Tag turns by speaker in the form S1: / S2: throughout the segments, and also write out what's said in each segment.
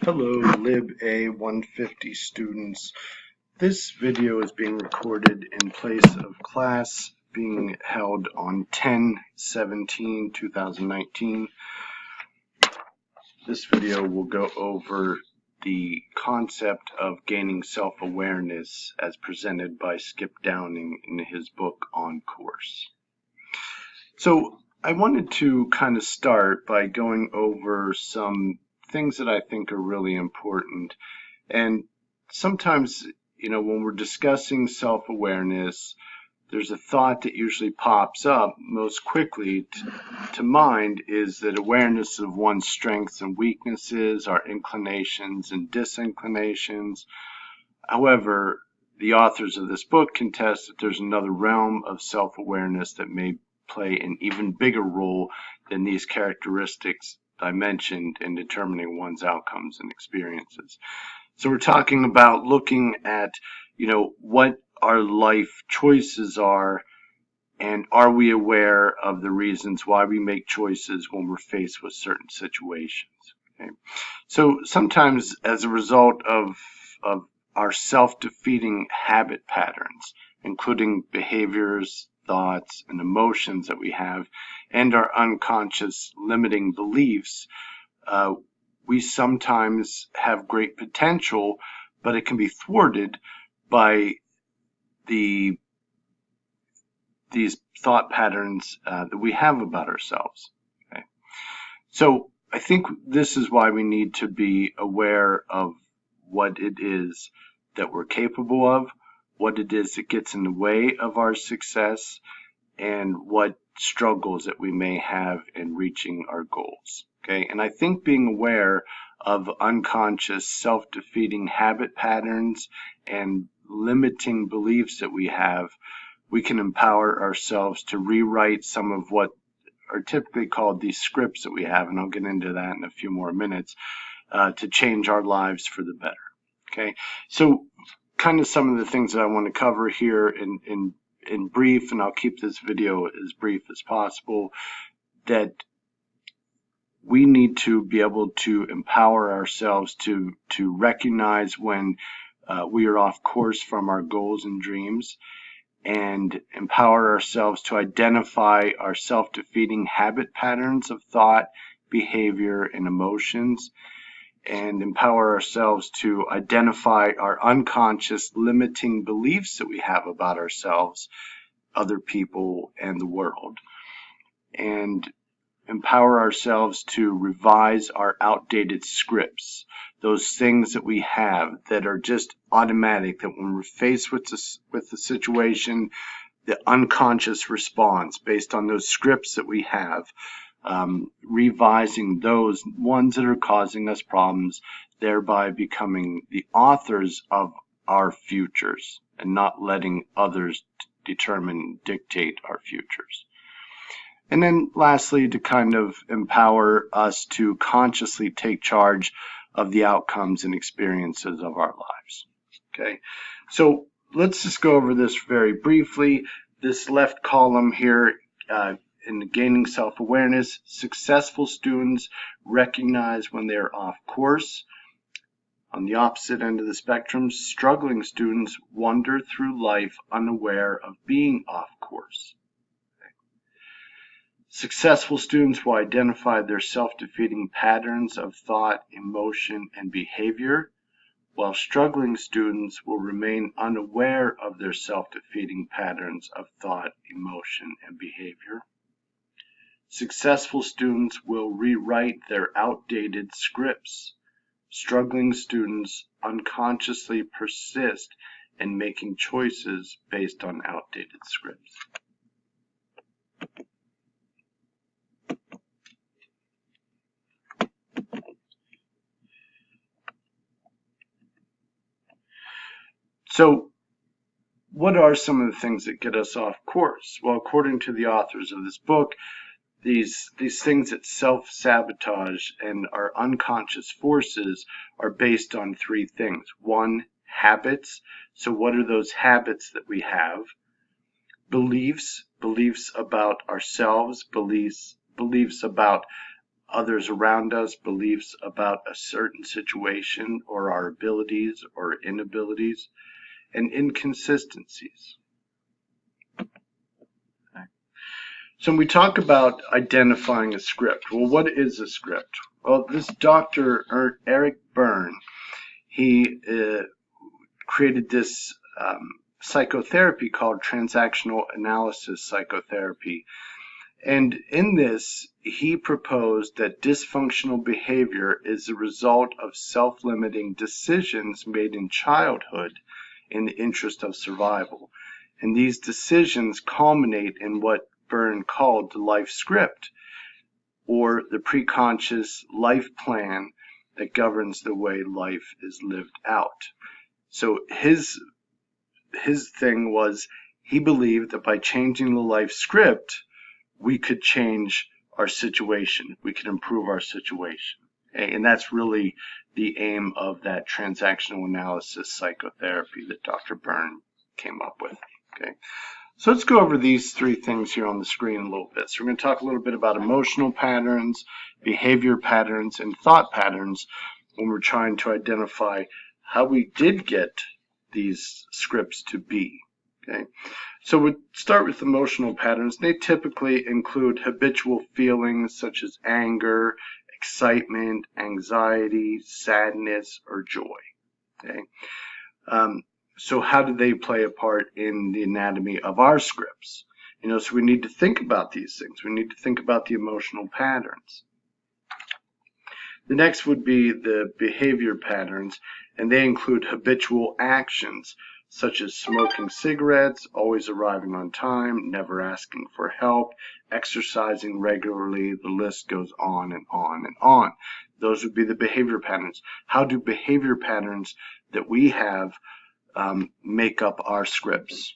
S1: Hello, LIBA 150 students. This video is being recorded in place of class being held on 10/17/2019. This video will go over the concept of gaining self-awareness as presented by Skip Downing in his book On Course. So I wanted to kind of start by going over some things that I think are really important. And sometimes, when we're discussing self-awareness, there's a thought that usually pops up most quickly to mind is that awareness of one's strengths and weaknesses, our inclinations and disinclinations. However, the authors of this book contest that there's another realm of self-awareness that may play an even bigger role than these characteristics I mentioned in determining one's outcomes and experiences. So we're talking about looking at, what our life choices are, and are we aware of the reasons why we make choices when we're faced with certain situations. Okay? So sometimes as a result of our self-defeating habit patterns, including behaviors, thoughts, and emotions that we have, and our unconscious limiting beliefs, we sometimes have great potential, but it can be thwarted by these thought patterns that we have about ourselves. Okay? So I think this is why we need to be aware of what it is that we're capable of, what it is that gets in the way of our success, and what struggles that we may have in reaching our goals. Okay, and I think being aware of unconscious self-defeating habit patterns and limiting beliefs that we have, we can empower ourselves to rewrite some of what are typically called these scripts that we have, and I'll get into that in a few more minutes, to change our lives for the better. Okay, so kind of some of the things that I want to cover here in brief, and I'll keep this video as brief as possible, that we need to be able to empower ourselves to recognize when we are off course from our goals and dreams, and empower ourselves to identify our self-defeating habit patterns of thought, behavior, and emotions, and empower ourselves to identify our unconscious limiting beliefs that we have about ourselves, other people, and the world, and empower ourselves to revise our outdated scripts, those things that we have that are just automatic, that when we're faced with the situation, the unconscious response based on those scripts that we have, revising those ones that are causing us problems, thereby becoming the authors of our futures and not letting others determine, dictate our futures. And then lastly, to kind of empower us to consciously take charge of the outcomes and experiences of our lives. Okay, so let's just go over this very briefly. This left column here, in the gaining self-awareness, successful students recognize when they're off course. On the opposite end of the spectrum, struggling students wander through life unaware of being off course. Successful students will identify their self-defeating patterns of thought, emotion, and behavior, while struggling students will remain unaware of their self-defeating patterns of thought, emotion, and behavior. Successful students will rewrite their outdated scripts. Struggling students unconsciously persist in making choices based on outdated scripts. So, what are some of the things that get us off course? Well, according to the authors of this book, these things that self-sabotage and are unconscious forces are based on three things. One, habits. So what are those habits that we have? Beliefs about ourselves, beliefs about others around us, beliefs about a certain situation or our abilities or inabilities, and inconsistencies. Okay. So when we talk about identifying a script, well, what is a script? Well, this Dr. Eric Berne, he created this psychotherapy called transactional analysis psychotherapy. And in this, he proposed that dysfunctional behavior is the result of self-limiting decisions made in childhood in the interest of survival. And these decisions culminate in what Berne called the life script, or the preconscious life plan that governs the way life is lived out. So his thing was, he believed that by changing the life script, we could change our situation. We could improve our situation. Okay? And that's really the aim of that transactional analysis psychotherapy that Dr. Berne came up with. Okay. So let's go over these three things here on the screen a little bit. So we're going to talk a little bit about emotional patterns, behavior patterns, and thought patterns when we're trying to identify how we did get these scripts to be. Okay. So we'll start with emotional patterns. They typically include habitual feelings such as anger, excitement, anxiety, sadness, or joy. Okay. So how do they play a part in the anatomy of our scripts? So we need to think about these things. We need to think about the emotional patterns. The next would be the behavior patterns, and they include habitual actions such as smoking cigarettes, always arriving on time, never asking for help, exercising regularly. The list goes on and on and on. Those would be the behavior patterns. How do behavior patterns that we have make up our scripts?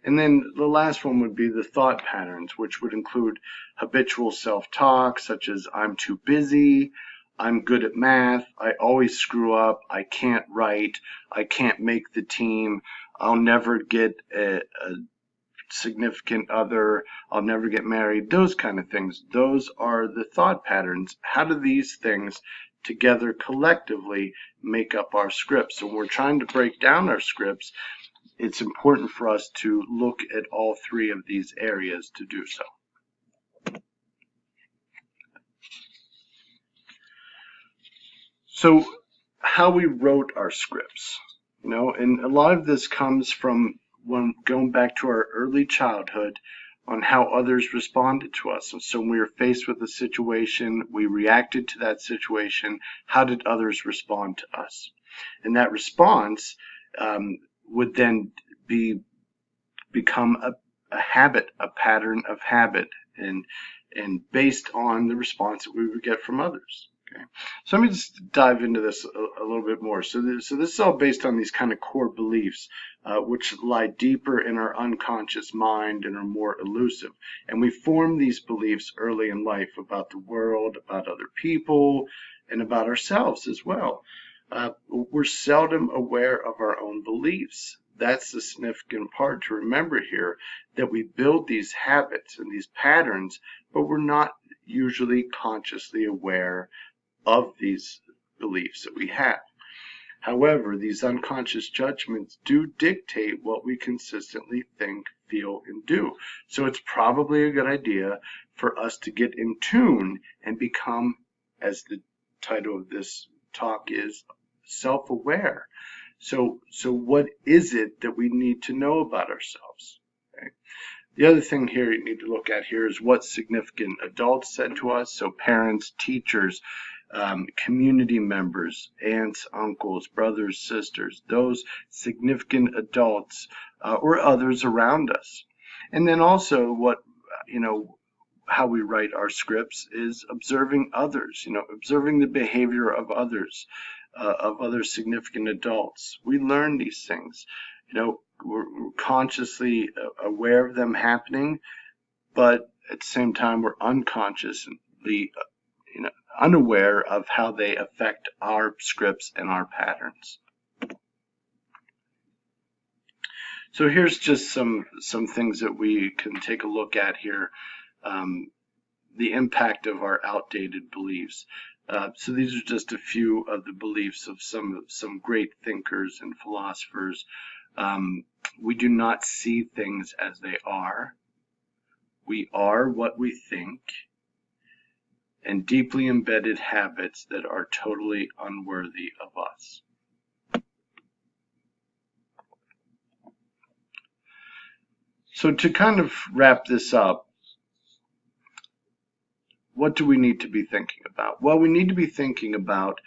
S1: And then the last one would be the thought patterns, which would include habitual self-talk, such as I'm too busy, I'm good at math, I always screw up, I can't write, I can't make the team, I'll never get a significant other, I'll never get married, those kind of things. Those are the thought patterns. How do these things together collectively make up our scripts? So when we're trying to break down our scripts, it's important for us to look at all three of these areas to do so. So how we wrote our scripts, and a lot of this comes from when going back to our early childhood on how others responded to us. And so when we were faced with a situation, we reacted to that situation. How did others respond to us? And that response would then become a habit, a pattern of habit, and based on the response that we would get from others. Okay, so let me just dive into this a little bit more. So this is all based on these kind of core beliefs, which lie deeper in our unconscious mind and are more elusive. And we form these beliefs early in life about the world, about other people, and about ourselves as well. We're seldom aware of our own beliefs. That's the significant part to remember here, that we build these habits and these patterns, but we're not usually consciously aware of these beliefs that we have. However, these unconscious judgments do dictate what we consistently think, feel, and do. So it's probably a good idea for us to get in tune and become, as the title of this talk is, self-aware. So what is it that we need to know about ourselves? Okay. The other thing here you need to look at here is what significant adults said to us. So parents, teachers, community members, aunts, uncles, brothers, sisters, those significant adults or others around us. And then also how we write our scripts is observing others, observing the behavior of others, of other significant adults. We learn these things, we're consciously aware of them happening, but at the same time we're unconsciously unaware of how they affect our scripts and our patterns. So here's just some things that we can take a look at here the impact of our outdated beliefs. So these are just a few of the beliefs of some great thinkers and philosophers. We do not see things as they are. We are what we think, and deeply embedded habits that are totally unworthy of us. So to kind of wrap this up, what do we need to be thinking about? Well, we need to be thinking about,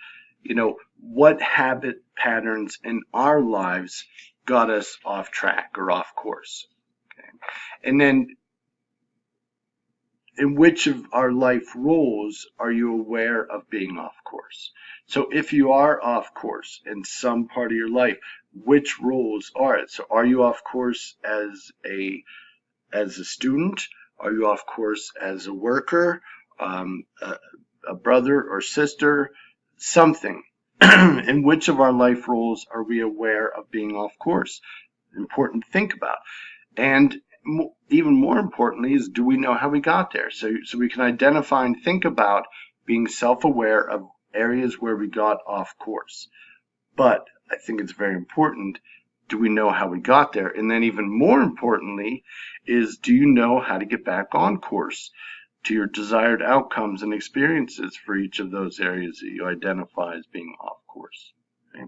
S1: what habit patterns in our lives got us off track or off course. Okay? And then in which of our life roles are you aware of being off course? So if you are off course in some part of your life, which roles are it? So are you off course as a student? Are you off course as a worker, a brother or sister, something? In which of our life roles are we aware of being off course? Important to think about. And even more importantly is, do we know how we got there? So we can identify and think about being self-aware of areas where we got off course. But I think it's very important, do we know how we got there? And then even more importantly is, do you know how to get back on course to your desired outcomes and experiences for each of those areas that you identify as being off course? Okay.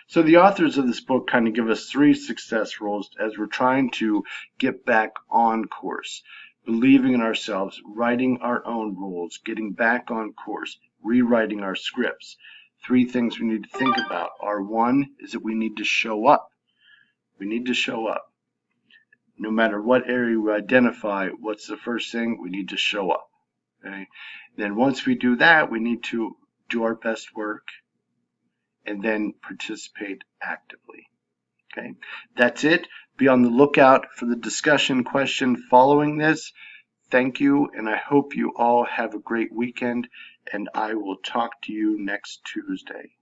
S1: So the authors of this book kind of give us 3 success roles as we're trying to get back on course, believing in ourselves, writing our own rules, getting back on course, rewriting our scripts. 3 things we need to think about are, 1 is that we need to show up. We need to show up. No matter what area we identify, what's the first thing? We need to show up. Okay? Then once we do that, we need to do our best work and then participate actively. Okay, that's it. Be on the lookout for the discussion question following this. Thank you, and I hope you all have a great weekend, and I will talk to you next Tuesday.